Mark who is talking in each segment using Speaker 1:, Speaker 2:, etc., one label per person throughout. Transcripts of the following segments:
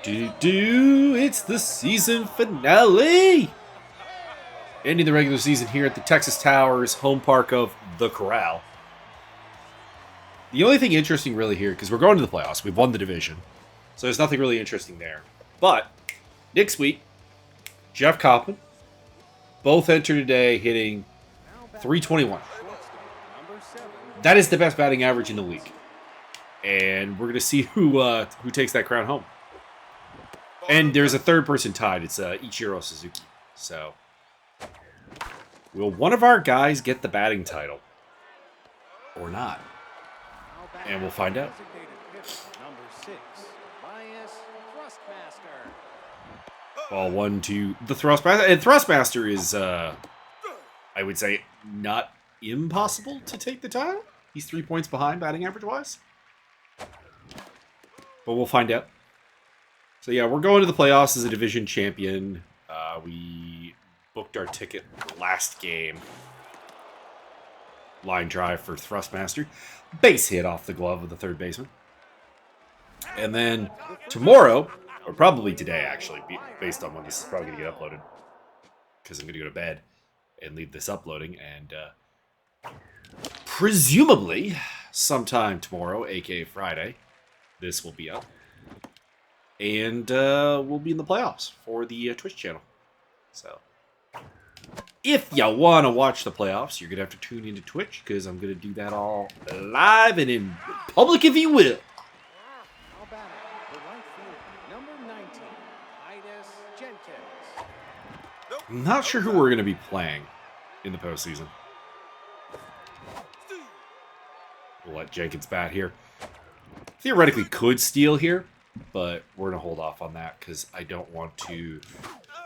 Speaker 1: It's the season finale! Ending the regular season here at the Texas Towers, home park of The Corral. The only thing interesting really here, because we're going to the playoffs, we've won the division, so there's nothing really interesting there. But, next week, Jeff Kaufmann, both enter today hitting .321. That is the best batting average in the league. And we're going to see who takes that crown home. And there's a third person tied. It's Ichiro Suzuki. So, will one of our guys get the batting title? Or not? And we'll find out. Ball 1 to the Thrustmaster. And Thrustmaster is, I would say, not impossible to take the title. He's 3 points behind batting average-wise. But we'll find out. So yeah, we're going to the playoffs as a division champion. We booked our ticket last game. Line drive for Thrustmaster. Base hit off the glove of the third baseman. And then tomorrow, or probably today actually, based on when this is probably going to get uploaded, because I'm going to go to bed and leave this uploading, and presumably sometime tomorrow, aka Friday, this will be up. And we'll be in the playoffs for the Twitch channel. So, if you want to watch the playoffs, you're going to have to tune into Twitch, because I'm going to do that all live and in public, if you will. I'm not sure who we're going to be playing in the postseason. We'll let Jenkins bat here. Theoretically could steal here, but we're going to hold off on that because I don't want... Well,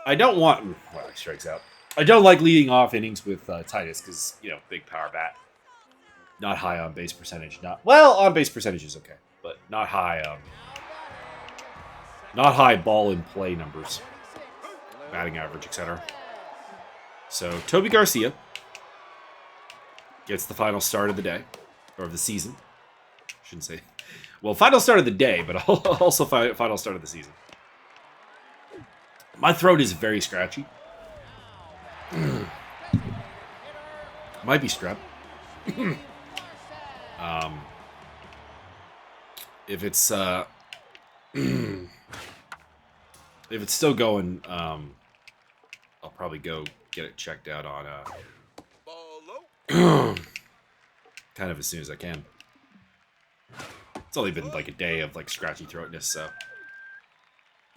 Speaker 1: he strikes out. I don't like leading off innings with Titus because, big power bat. Not high on base percentage. On base percentage is okay, but not high ball in play numbers. Batting average, etc. So, Toby Garcia gets the final start of the day, or of the season. Shouldn't say. Well, final start of the day, but also final start of the season. My throat is very scratchy. Might be strep. If it's still going, I'll probably go get it checked out on kind of as soon as I can. It's only been like a day of like scratchy throatness, so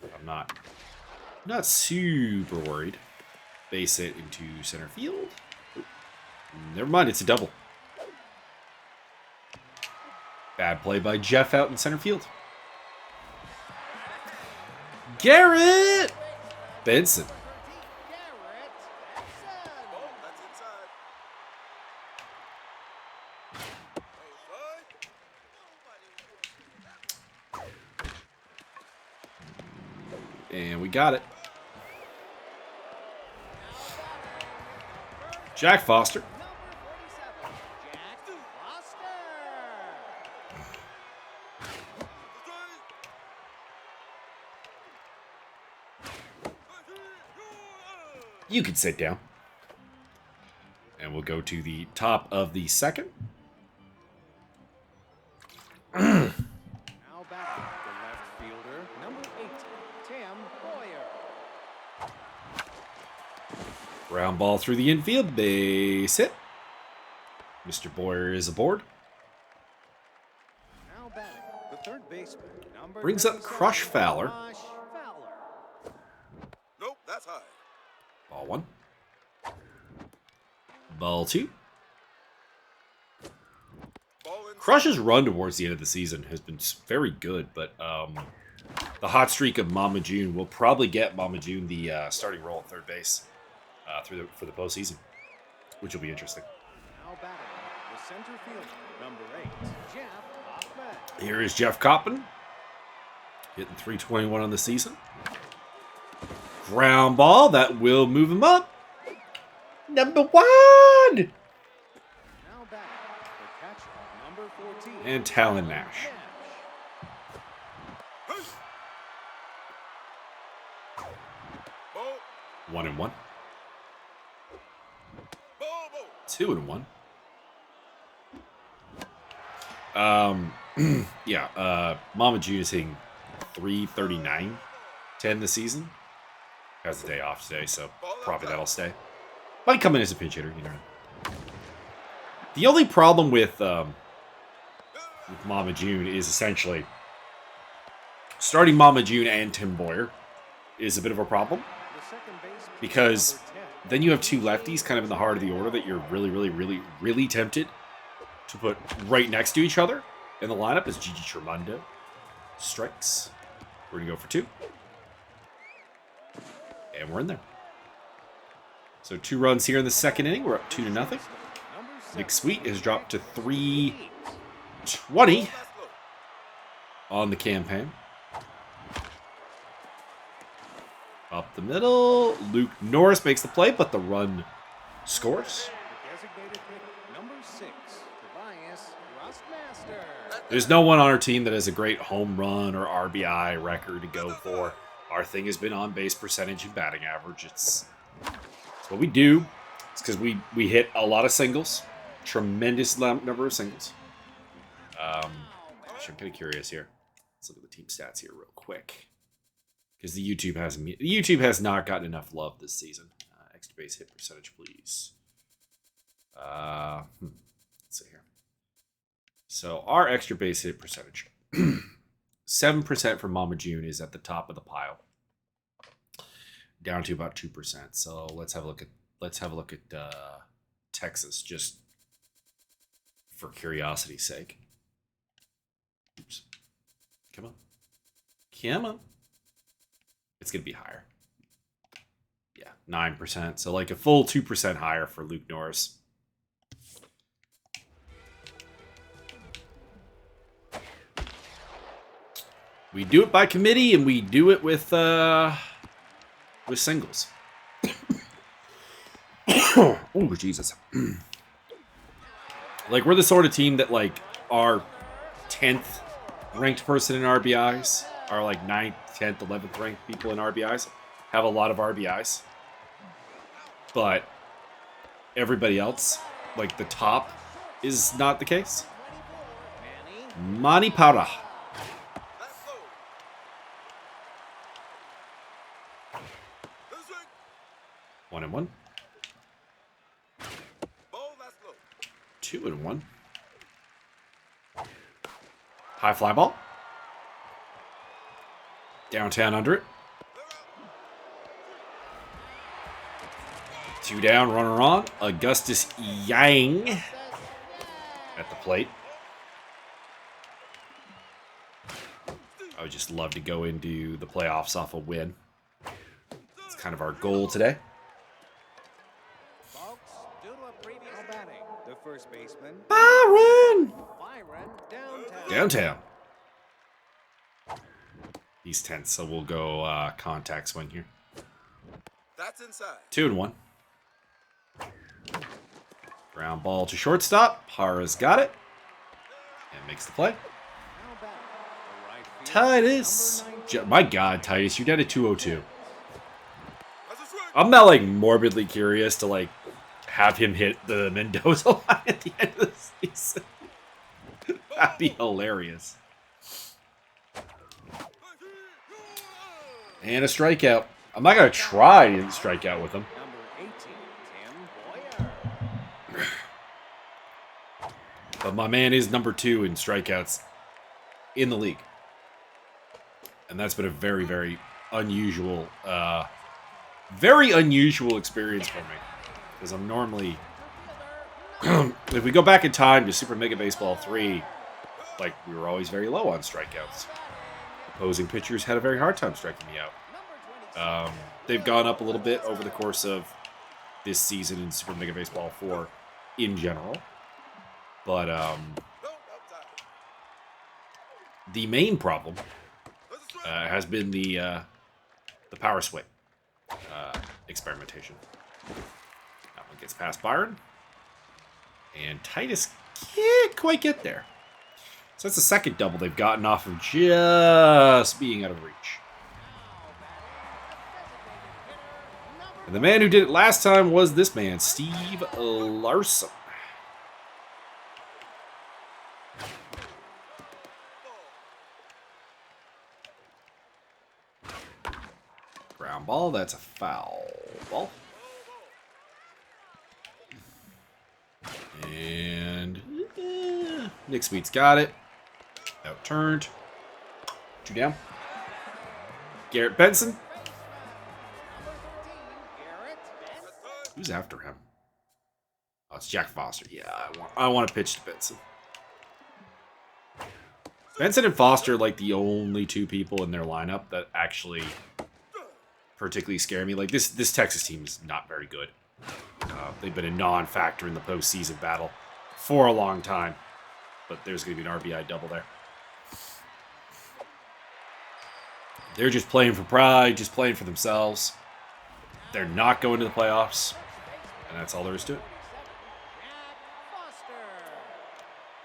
Speaker 1: I'm not super worried. Base it into center field. Never mind, it's a double. Bad play by Jeff out in center field. Garrett Benson. And we got it. Jack Foster. You can sit down. And we'll go to the top of the second. Ground ball through the infield. Base hit. Mr. Boyer is aboard. Brings up Crush Fowler.
Speaker 2: Nope, that's high.
Speaker 1: Ball 1. Ball 2. Crush's run towards the end of the season has been very good, but the hot streak of Mama June will probably get Mama June the starting role at third base for the postseason, which will be interesting. Here is Jeff Kaufmann, hitting .321 on the season. Ground ball, that will move him up. Number 1! And Talon Nash. 1-1. 2-1. Yeah, Mama June is hitting 339, 10 this season. Has the day off today, so probably that'll stay. Might come in as a pinch hitter, you know. The only problem with Mama June is essentially starting Mama June and Tim Boyer is a bit of a problem. Because then you have two lefties kind of in the heart of the order that you're really tempted to put right next to each other in the lineup as Gigi Tremundo strikes. We're going to go for 2. And we're in there. So 2 runs here in the second inning. We're up 2-0. Nick Sweet has dropped to 320 on the campaign. Up the middle. Luke Norris makes the play, but the run scores. There's no one on our team that has a great home run or RBI record to go for. Our thing has been on base percentage and batting average. It's what we do. It's because we hit a lot of singles. Tremendous number of singles. Actually, I'm kind of curious here. Let's look at the team stats here real quick. Because the YouTube has not gotten enough love this season. Extra base hit percentage, please. Let's see here. So our extra base hit percentage, 7% for Mama June is at the top of the pile, down to about 2%. So let's have a look at Texas just for curiosity's sake. Oops. Come on. It's going to be higher. Yeah, 9%. So like a full 2% higher for Luke Norris. We do it by committee, and we do it with singles. Oh, Jesus. Like, we're the sort of team that, like, our 10th ranked person in RBIs, our, like, 9th, 10th, 11th ranked people in RBIs have a lot of RBIs. But everybody else, like, the top is not the case. Manny Parra. 1-1. 2-1. High fly ball. Downtown under it. 2 down, runner on. Augustus Yang at the plate. I would just love to go into the playoffs off a win. It's kind of our goal today.
Speaker 2: First baseman
Speaker 1: Byron downtown. He's tense, so we'll go contact swing here.
Speaker 2: That's inside.
Speaker 1: 2-1. Ground ball to shortstop. Parra's got it and makes the play. Titus. My God, Titus, you're down to 202. I'm not like morbidly curious to like have him hit the Mendoza line at the end of the season. That'd be hilarious. And a strikeout. I'm not going to try to strike out with him. But my man is number 2 in strikeouts in the league. And that's been a very unusual experience for me. Because I'm normally, if we go back in time to Super Mega Baseball 3, like, we were always very low on strikeouts. Opposing pitchers had a very hard time striking me out. They've gone up a little bit over the course of this season in Super Mega Baseball 4 in general. But the main problem has been the power swing experimentation. That one gets past Byron. And Titus can't quite get there. So that's the second double they've gotten off of just being out of reach. And the man who did it last time was this man, Steve Larson. Ground ball, that's a foul ball. And Nick Sweet's got it. Outturned. 2 down. Garrett Benson. Who's after him? Oh, it's Jack Foster. Yeah, I want to pitch to Benson. Benson and Foster are like the only 2 people in their lineup that actually particularly scare me. Like this Texas team is not very good. They've been a non-factor in the postseason battle for a long time, but there's going to be an RBI double there. They're just playing for pride, just playing for themselves. They're not going to the playoffs, and that's all there is to it.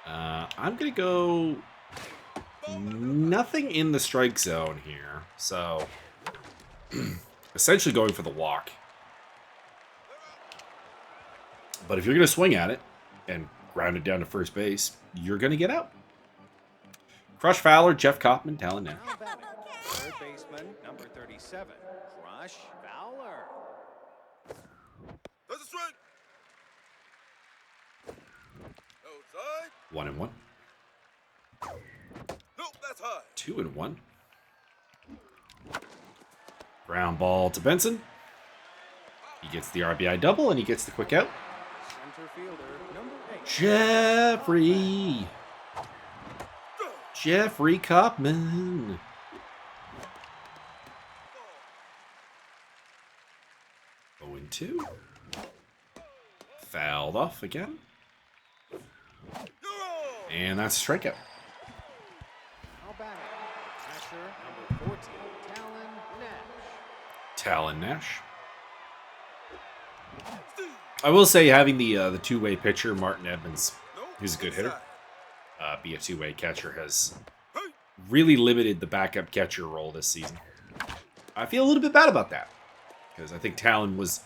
Speaker 1: I'm going to go nothing in the strike zone here, so essentially going for the walk. But if you're going to swing at it and ground it down to first base, you're going to get out. Crush Fowler, Jeff Kaufmann, Talon Nash.
Speaker 2: Third baseman, number 37, Crush Fowler. That's a strike. Outside.
Speaker 1: 1-1.
Speaker 2: Nope, that's high.
Speaker 1: 2-1. Ground ball to Benson. He gets the RBI double and he gets the quick out.
Speaker 2: Center fielder, number 8.
Speaker 1: Jeffrey Kaufmann. Oh, and 2. Fouled off again. And that's a strikeout.
Speaker 2: Number 14,
Speaker 1: Talon Nash. I will say having the two-way pitcher, Martin Edmonds, who's a good hitter, be a two-way catcher has really limited the backup catcher role this season. I feel a little bit bad about that because I think Talon was,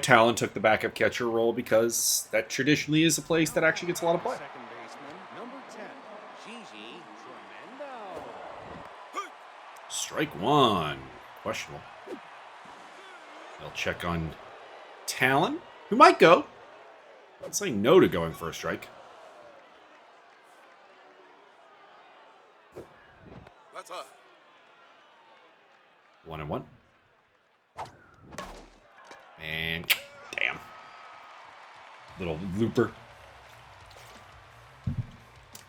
Speaker 1: Talon took the backup catcher role because that traditionally is a place that actually gets a lot of play.
Speaker 2: second baseman, number 10, Gigi Tremendo.
Speaker 1: Strike 1. Questionable. They'll check on Talon, who might go. I'm saying no to going for a strike.
Speaker 2: That's high.
Speaker 1: 1-1. And damn. Little looper.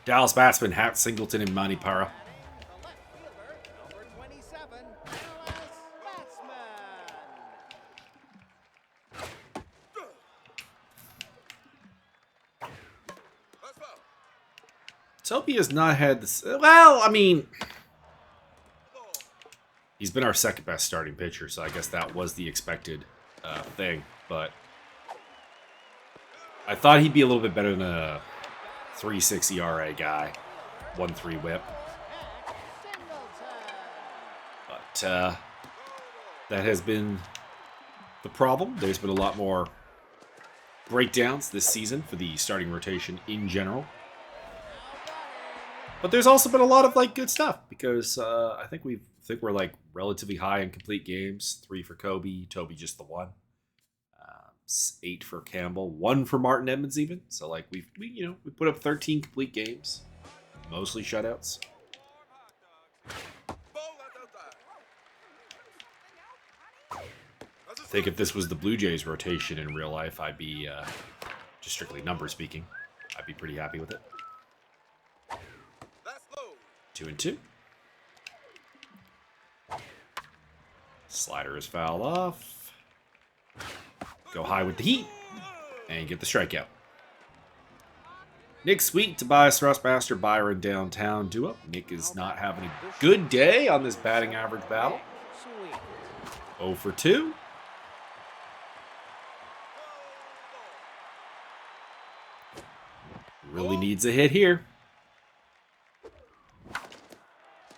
Speaker 1: Dallas batsman Hat Singleton and Manny Parra.
Speaker 2: The left fielder, number 27, Dallas batsman. That's foul.
Speaker 1: Topi has not had this. Well, I mean, he's been our second best starting pitcher, so I guess that was the expected thing. But I thought he'd be a little bit better than a 3.6 ERA guy, 1.3 WHIP. But that has been the problem. There's been a lot more breakdowns this season for the starting rotation in general. But there's also been a lot of good stuff because I think we're relatively high in complete games. 3 for Kobe, Toby just the 1. 8 for Campbell, 1 for Martin Edmonds even. So we put up 13 complete games, mostly shutouts. I think if this was the Blue Jays rotation in real life, I'd be just strictly number speaking, I'd be pretty happy with it. 2-2. Slider is fouled off. Go high with the heat. And get the strikeout. Nick Sweet, Tobias Thrustmaster, Byron downtown duo. Nick is not having a good day on this batting average battle. 0 for 2. Really needs a hit here.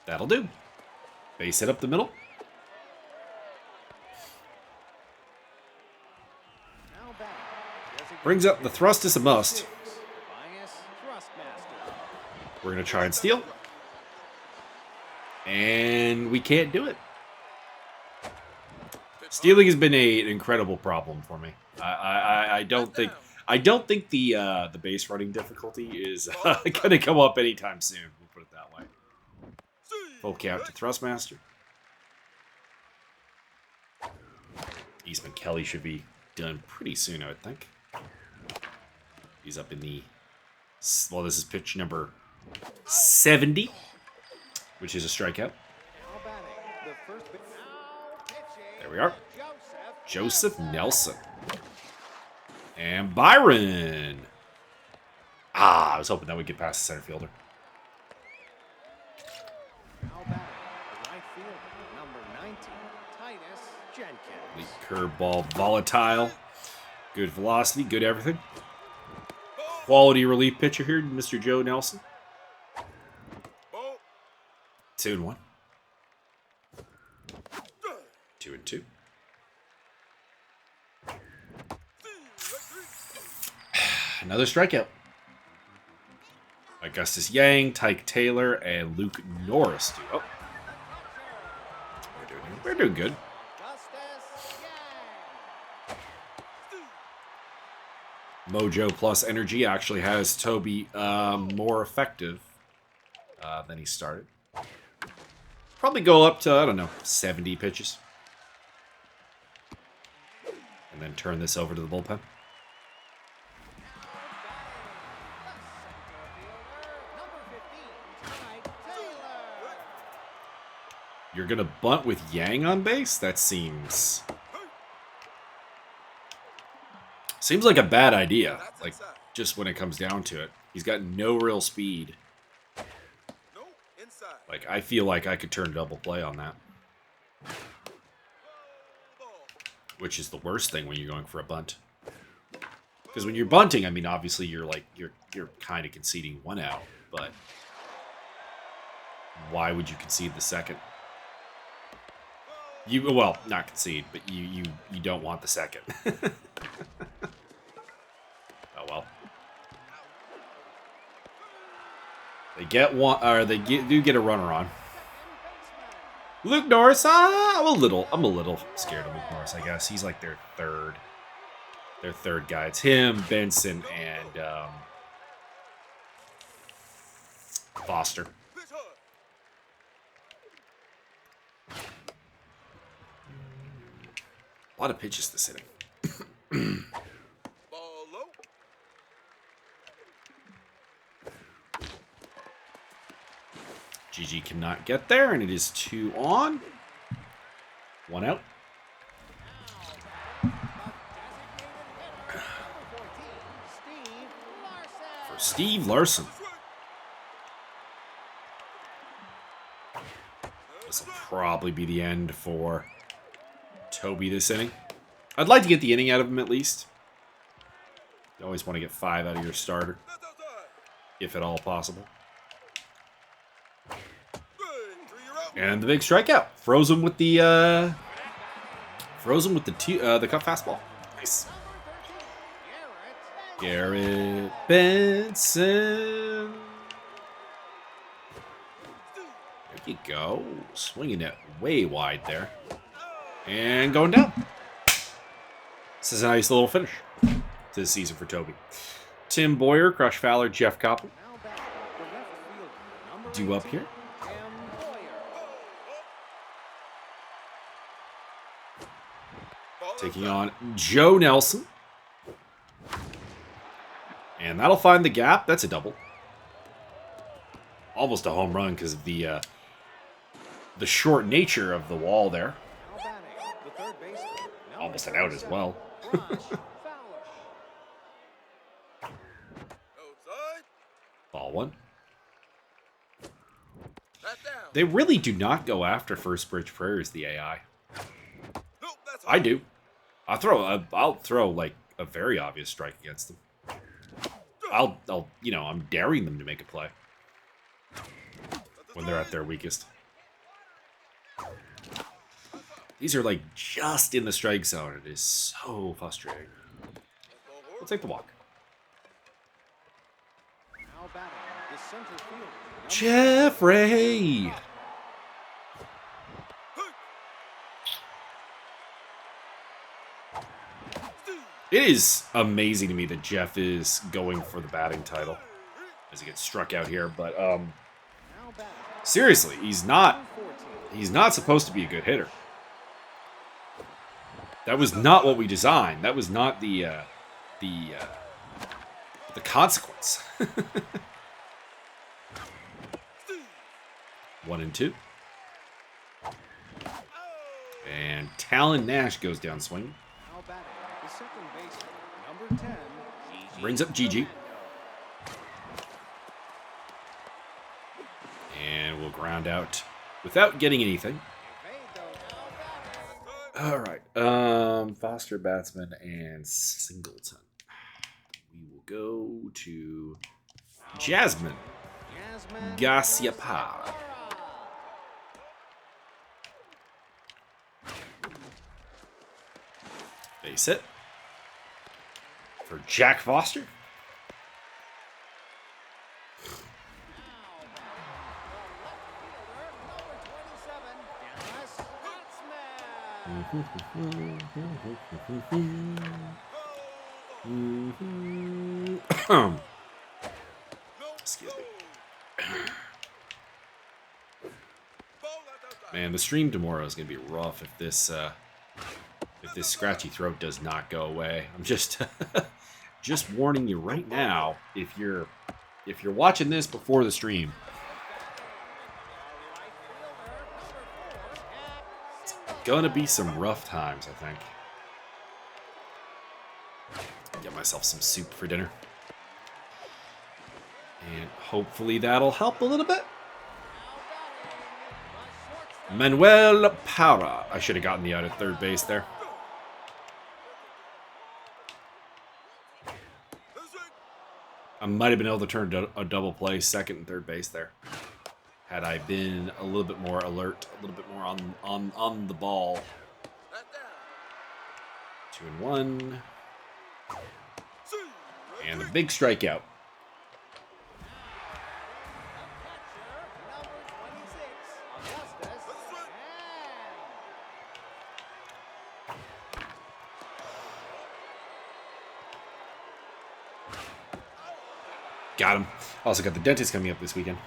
Speaker 1: That'll do. Base hit up the middle. Brings up the thrust is a must.
Speaker 2: Bias Thrustmaster.
Speaker 1: We're going to try and steal. And we can't do it. Stealing has been an incredible problem for me. I don't think the base running difficulty is going to come up anytime soon. We'll put it that way. Full count to Thrustmaster. Eastman Kelly should be done pretty soon, I would think. He's up in the... Well, this is pitch number 70, which is a strikeout. There we are. Joseph Nelson. And Byron. I was hoping that would get past the center fielder. The curveball, volatile. Good velocity, good everything. Quality relief pitcher here, Mr. Joe Nelson. 2-1. 2-2. Another strikeout. Augustus Yang, Tyke Taylor, and Luke Norris. Oh. We're doing good. Mojo Plus Energy actually has Toby more effective than he started. Probably go up to, I don't know, 70 pitches. And then turn this over to the bullpen. You're going to bunt with Yang on base? That seems like a bad idea. Like, just when it comes down to it. He's got no real speed. Like, I feel like I could turn double play on that. Which is the worst thing when you're going for a bunt. Because when you're bunting, I mean, obviously you're kind of conceding one out, but why would you concede the second? Well, not concede, but you don't want the second. Oh well. They get one, or they do get a runner on. Luke Norris, I'm a little scared of Luke Norris, I guess. He's like their third guy. It's him, Benson, and Foster. A lot of pitches this inning. GG cannot get there, and it is 2 on. 1 out. For Steve Larson. This will probably be the end for Toby this inning. I'd like to get the inning out of him at least. You always want to get 5 out of your starter, if at all possible. And the big strikeout. Frozen with the cut fastball. Nice. Garrett Benson. There you go. Swinging it way wide there. And going down. This is a nice little finish to the season for Toby. Tim Boyer, Crush Fowler, Jeff Koppel. Due up here. Taking on Joe Nelson. And that'll find the gap. That's a double. Almost a home run because of the short nature of the wall there. Almost an out as well. Ball 1. They really do not go after First Bridge Prairies, the AI. I do. I'll throw like a very obvious strike against them. I'm daring them to make a play when they're at their weakest. These are like just in the strike zone. It is so frustrating. We'll take the walk.
Speaker 2: Now batting the center fielder. Number
Speaker 1: Jeffrey! It is amazing to me that Jeff is going for the batting title as he gets struck out here, but
Speaker 2: now batting
Speaker 1: seriously, he's not
Speaker 2: 14.
Speaker 1: supposed to be a good hitter. That was not what we designed. That was not the consequence. 1 and 2. And Talon Nash goes down swinging.
Speaker 2: Now batting the second baseman. Number 10. Gigi
Speaker 1: Brings up Gigi.
Speaker 2: Fernando.
Speaker 1: And we'll ground out without getting anything.
Speaker 2: Evade though. Now batting.
Speaker 1: All right. Foster, Batsman, and Singleton. We will go to Jasmine
Speaker 2: Yasmin
Speaker 1: Garciapa. Base hit for Jack Foster. Excuse me. Man, the stream tomorrow is going to be rough if this scratchy throat does not go away. I'm just just warning you right now, if you're watching this before the stream, it's gonna be some rough times, I think. Get myself some soup for dinner. And hopefully that'll help a little bit. Manuel Para. I should have gotten the out at third base there. I might have been able to turn a double play second and third base there. Had I been a little bit more alert, a little bit more on the ball. 2 and 1. And a big strikeout. Got him. Also got the dentist coming up this weekend.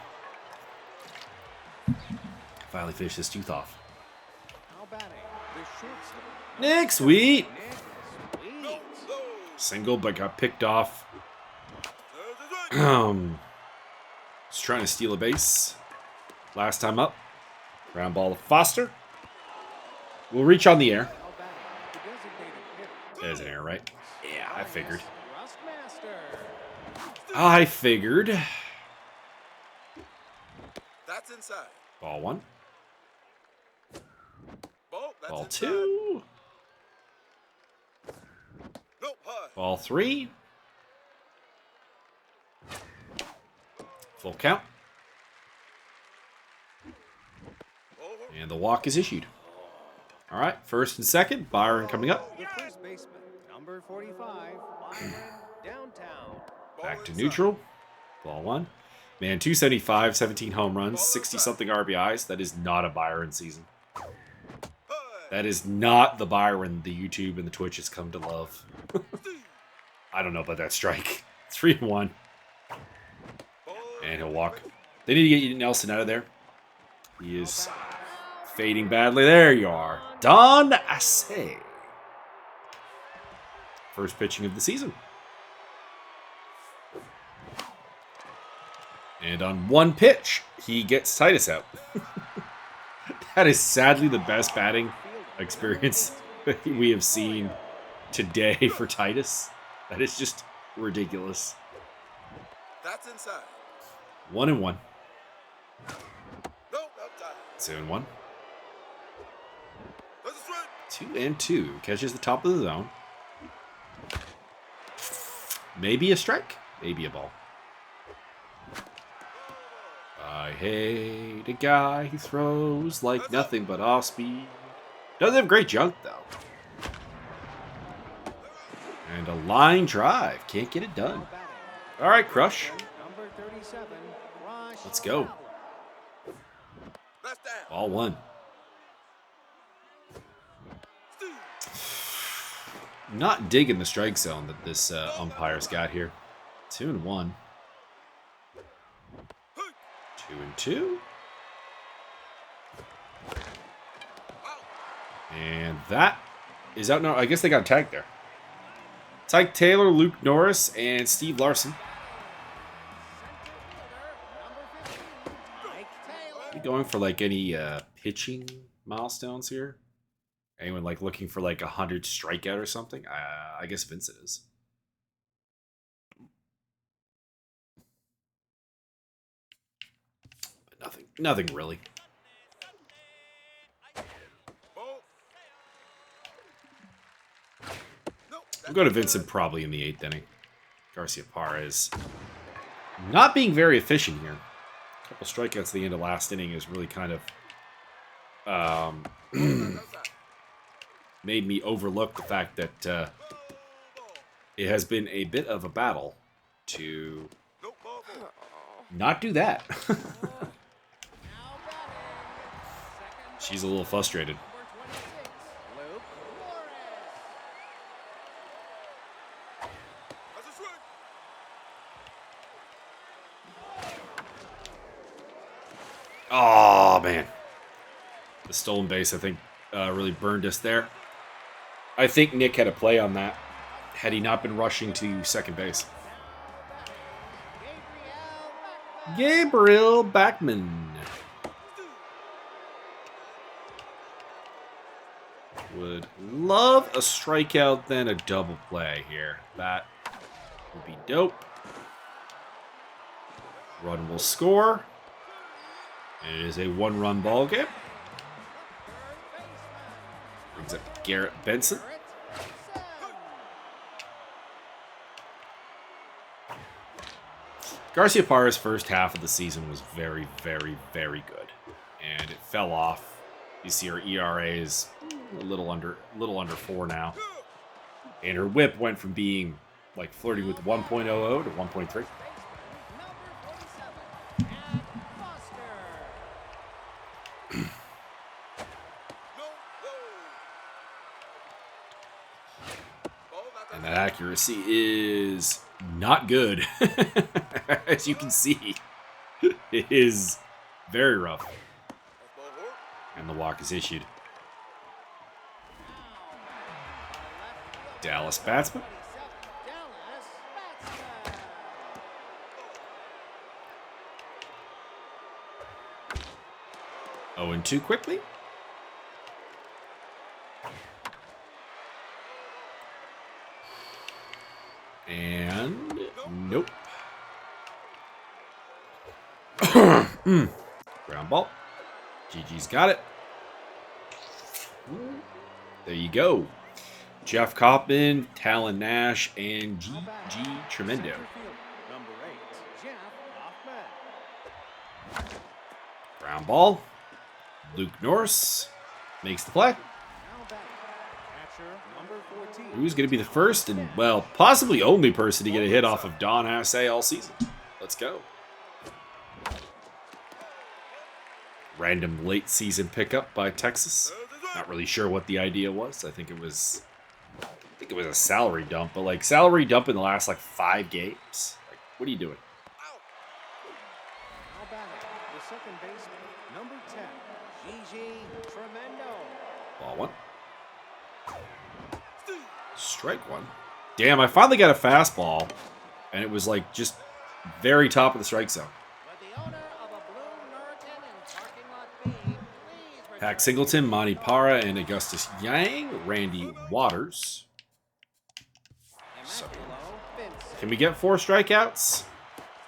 Speaker 1: Finally finished this tooth off.
Speaker 2: Now batting the shortstop.
Speaker 1: Nick Sweet.
Speaker 2: Nick Sweet.
Speaker 1: Single, but got picked off. Was trying to steal a base. Last time up. Ground ball to Foster. We'll reach on the air.
Speaker 2: Now batting the designated hitter.
Speaker 1: There's an error, right? Yeah, I figured.
Speaker 2: Rustmaster.
Speaker 1: I figured.
Speaker 3: That's inside.
Speaker 1: Ball 1.
Speaker 3: That's
Speaker 1: Ball
Speaker 3: inside.
Speaker 1: 2.
Speaker 3: Nope, high.
Speaker 1: Ball 3. Full count.
Speaker 3: Over.
Speaker 1: And the walk is issued. All right, first and second. Byron coming up.
Speaker 2: The first baseman. Number 45. Byron downtown.
Speaker 1: Back to neutral. Ball 1. Man, 275, 17 home runs, 60-something RBIs. That is not a Byron season. That is not the Byron the YouTube and the Twitch has come to love. I don't know about that strike. 3 and 1. And he'll walk. They need to get Nelson out of there. He is fading badly. There you are. Don Assay. First pitching of the season. And on one pitch, he gets Titus out. That is sadly the best batting experience we have seen today for Titus. That is just ridiculous.
Speaker 3: That's inside.
Speaker 1: 1 and 1.
Speaker 3: Nope, outside.
Speaker 1: 2 and 1.
Speaker 3: That's a strike.
Speaker 1: 2 and 2. Catches the top of the zone. Maybe a strike. Maybe a ball. I hate a guy who throws like nothing but off speed. Doesn't have great junk, though. And a line drive. Can't get it done. All right, Crush.
Speaker 2: Number 37, Crush.
Speaker 1: Let's go.
Speaker 3: That's down.
Speaker 1: Ball one. Not digging the strike zone that this umpire's got here. 2-1. 2-2. And that is out. No, I guess they got tagged there. Tyke Taylor, Luke Norris, and Steve Larson. Are we going for like any pitching milestones here? Anyone like looking for like 100 strikeout or something? I guess Vincent is. But nothing really. We'll go to Vincent probably in the 8th inning. Garcia Parra is not being very efficient here. A couple strikeouts at the end of last inning is really kind of made me overlook the fact that it has been a bit of a battle to not do that. She's a little frustrated. Oh, man. The stolen base, I think, really burned us there. I think Nick had a play on that had he not been rushing to second base. Gabriel Backman. Would love a strikeout, then a double play here. That would be dope. Run will score. It is a one-run ball game. Brings up Garrett Benson. Garcia Parra's first half of the season was very, very, very good, and it fell off. You see her ERA is a little under 4 now, and her WHIP went from being like flirting with 1.00 to 1.3. And that accuracy is not good, as you can see. It is very rough. And the walk is issued. Dallas batsman. 0-2 quickly. And nope. Ground ball. GG's got it. There you go. Jeff Kaufmann, Talon Nash, and G.G. Tremendo.
Speaker 2: Number 8, Jeff Kaufmann.
Speaker 1: Ground ball. Luke Norris makes the play.
Speaker 2: Now batting, catcher number 14.
Speaker 1: Who's going to be the first and, well, possibly only person to get a hit off of Don Hasse all season? Let's go. Random late season pickup by Texas. Not really sure what the idea was. I think it was a salary dump, but like salary dump in the last like 5 games. Like, what are you doing?
Speaker 2: Now batting, the second baseman, number 10, G.G. Tremendo.
Speaker 1: Ball one. Strike one. Damn, I finally got a fastball, and it was like just very top of the strike zone.
Speaker 2: With the owner of a Blue Norton in parking lot B, please
Speaker 1: Pack Singleton, Monty Parra, and Augustus Yang. Randy Waters. So, can we get 4 strikeouts?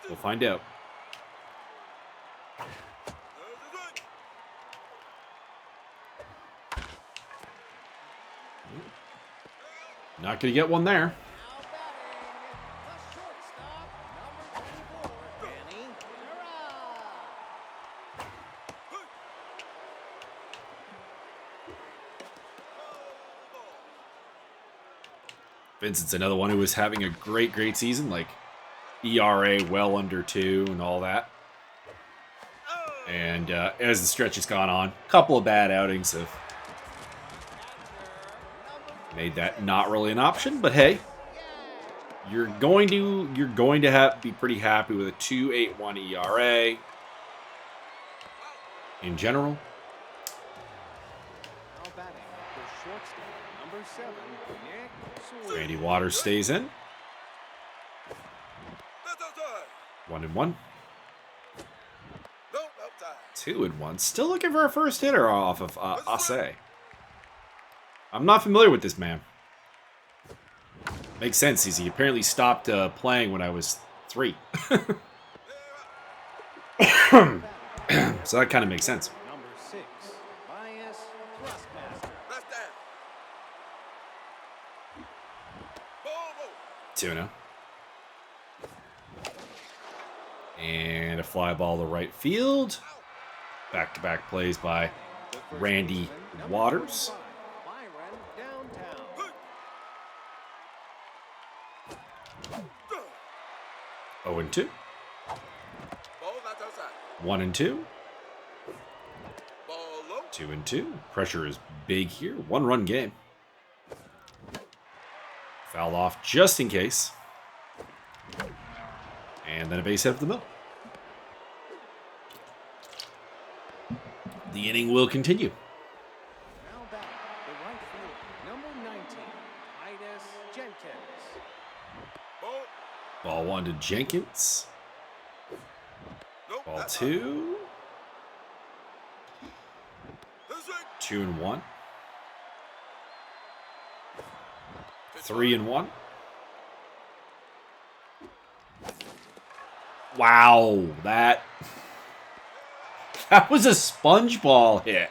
Speaker 1: We'll find out. Not going to get one there. Vincent's another one who was having a great season, like ERA well under 2 and all that. And as the stretch has gone on, a couple of bad outings have made that not really an option. But hey, you're going to be pretty happy with a 2.81 ERA in general.
Speaker 2: Now batting, the shortstop, number 7, Nick Sewell.
Speaker 1: Randy Waters stays in.
Speaker 3: That's outside.
Speaker 1: 1-1.
Speaker 3: No, outside.
Speaker 1: 2-1. Still looking for a first hitter off of Ase. I'm not familiar with this man. Makes sense. He apparently stopped playing when I was 3. So that kind of makes sense.
Speaker 2: Number 6, Tobias Thrustmaster.
Speaker 3: Left down. Ball, ball.
Speaker 1: 2-0. And a fly ball to right field. Back-to-back plays by
Speaker 2: The first
Speaker 1: Randy
Speaker 2: baseman, number
Speaker 1: Waters.
Speaker 2: 25, Byron downtown.
Speaker 1: 0-2.
Speaker 3: Ball not outside.
Speaker 1: 1-2.
Speaker 3: Ball low.
Speaker 1: 2-2. Pressure is big here. 1-run game. Foul off just in case. And then a base hit up the middle. The inning will continue.
Speaker 2: Now back, the right field, number 19, Titus Jenkins.
Speaker 3: Ball.
Speaker 1: Ball 1 to Jenkins.
Speaker 3: Nope.
Speaker 1: Ball
Speaker 3: that's
Speaker 1: 2.
Speaker 3: out.
Speaker 1: 2-1. 3-1. Wow, that was a sponge ball hit.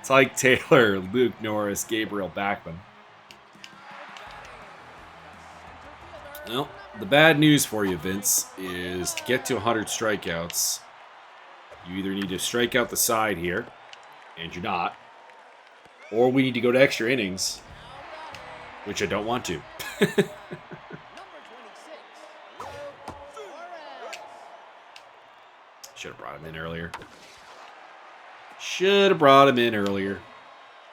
Speaker 1: It's like Taylor, Luke Norris, Gabriel Backman. Well, the bad news for you, Vince, is to get to 100 strikeouts, you either need to strike out the side here, and you're not, or we need to go to extra innings, which I don't want to.
Speaker 2: Number 26, Luke Suarez.
Speaker 1: Should have brought him in earlier. Should have brought him in earlier.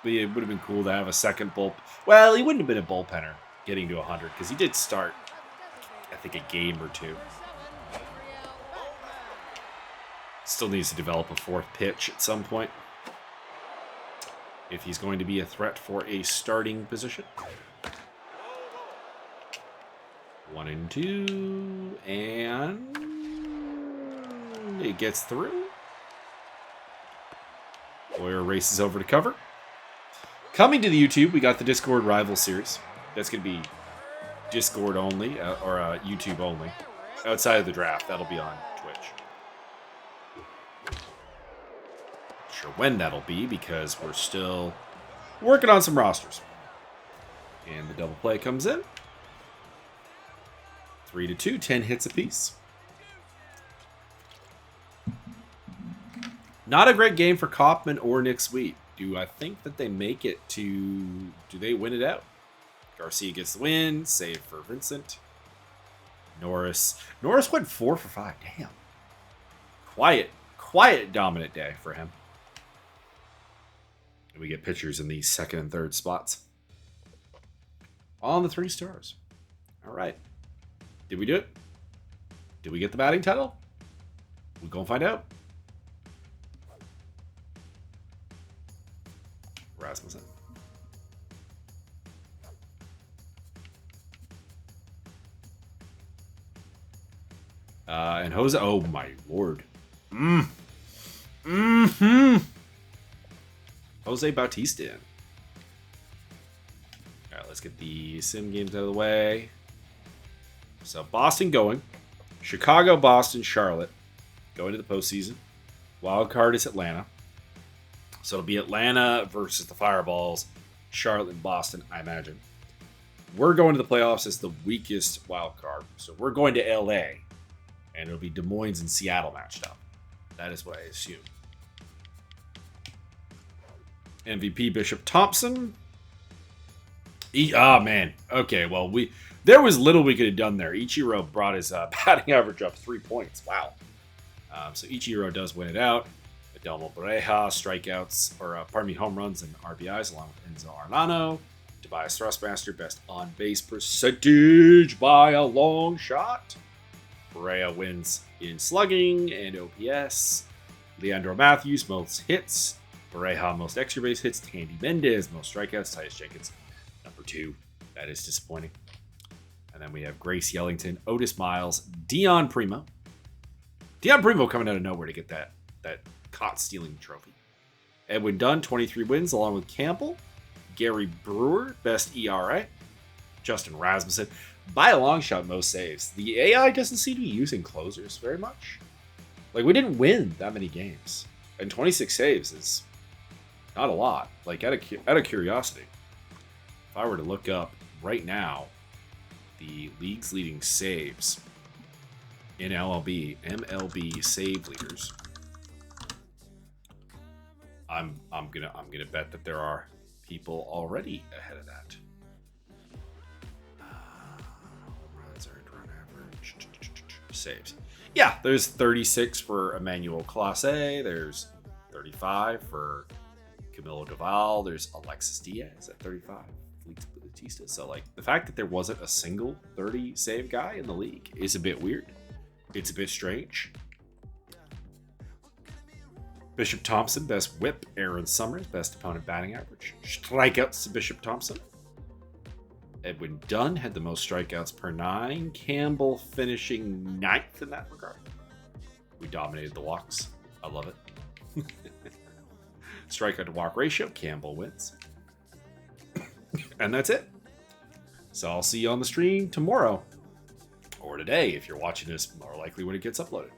Speaker 1: But it would have been cool to have a second bull. Well, he wouldn't have been a bullpenner getting to 100 because he did start, I think, a game or 2. Still needs to develop a 4th pitch at some point if he's going to be a threat for a starting position. 1-2, and it gets through. Boyer races over to cover. Coming to the YouTube, we got the Discord Rival Series. That's going to be Discord only, or YouTube only. Outside of the draft, that'll be on Twitch. Not sure when that'll be, because we're still working on some rosters. And the double play comes in. 3-2, 10 hits apiece. Not a great game for Kaufmann or Nick Sweet. Do I think that they make it to... Do they win it out? Garcia gets the win. Save for Vincent. Norris went 4 for 5. Damn. Quiet dominant day for him. And we get pitchers in the 2nd and 3rd spots. On the 3 stars. All right. Did we do it? Did we get the batting title? We're going to find out. Rasmussen. And Jose. Oh my lord. Jose Bautista in. All right, let's get the sim games out of the way. So Boston going. Chicago, Boston, Charlotte. Going to the postseason. Wild card is Atlanta. So it'll be Atlanta versus the Fireballs, Charlotte and Boston, I imagine. We're going to the playoffs as the weakest wild card. So we're going to LA, and it'll be Des Moines and Seattle matched up. That is what I assume. MVP Bishop Thompson. Man. Okay, well, there was little we could have done there. Ichiro brought his batting average up 3 points. Wow. So Ichiro does win it out. Adelmo Pareja, strikeouts, home runs and RBIs, along with Enzo Arnano. Tobias Thrustmaster, best on-base percentage by a long shot. Pareja wins in slugging and OPS. Leandro Matthews, most hits. Pareja, most extra base hits. Tandy Mendez, most strikeouts. Tyus Jenkins, number 2. That is disappointing. And then we have Grace Yellington, Otis Miles, Dion Primo. Dion Primo coming out of nowhere to get that caught stealing trophy. Edwin Dunn, 23 wins, along with Campbell. Gary Brewer, best ERA. Justin Rasmussen, by a long shot, most saves. The AI doesn't seem to be using closers very much. Like, we didn't win that many games. And 26 saves is not a lot. Like, out of curiosity, if I were to look up right now the league's leading saves in MLB save leaders, I'm gonna bet that there are people already ahead of that. Runs earned, run average, saves. Yeah, there's 36 for Emmanuel Clase. There's 35 for Camilo Doval. There's Alexis Diaz at 35. Felix Bautista. So, like, the fact that there wasn't a single 30 save guy in the league is a bit weird. It's a bit strange. Bishop Thompson, best whip. Aaron Summers, best opponent batting average. Strikeouts to Bishop Thompson. Edwin Dunn had the most strikeouts per 9. Campbell finishing 9th in that regard. We dominated the walks. I love it. Strikeout to walk ratio, Campbell wins. And that's it. So I'll see you on the stream tomorrow. Or today if you're watching this, more likely when it gets uploaded.